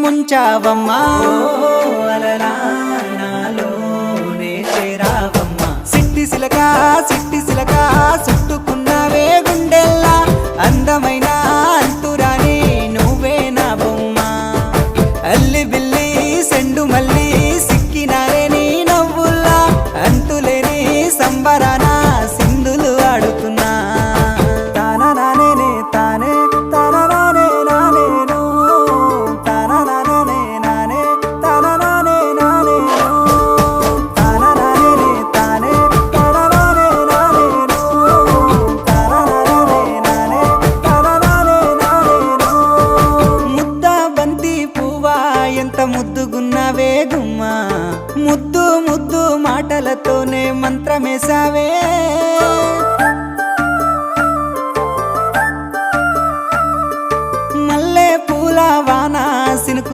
ముంచావమ్మా అలలా నాలోనే చేరావమ్మా సిట్టి సిలక చుట్టుకున్నావే గుండెల్లా అందమైన అంతురాని నువ్వే నా బొమ్మ అల్లి బిల్లి సెండు మల్లి సిక్కినారే నీ నవ్వుల్లా అంతులేని సంబరాన సింధులు ఆడుతున్నా తానా నానే తానే తానా నానే నానేను తానా నానే నానే తానా నానే నానేను తానా నానే తానే తానా నానే నానేను తానా నానే నానే తానా నానే నానేను ముద్ద బంతి పువ్వా ఎంత ముద్దుగున్నావే గుమ్మా ముద్దు ముద్దు మాటలతోనే మంత్రమేసావే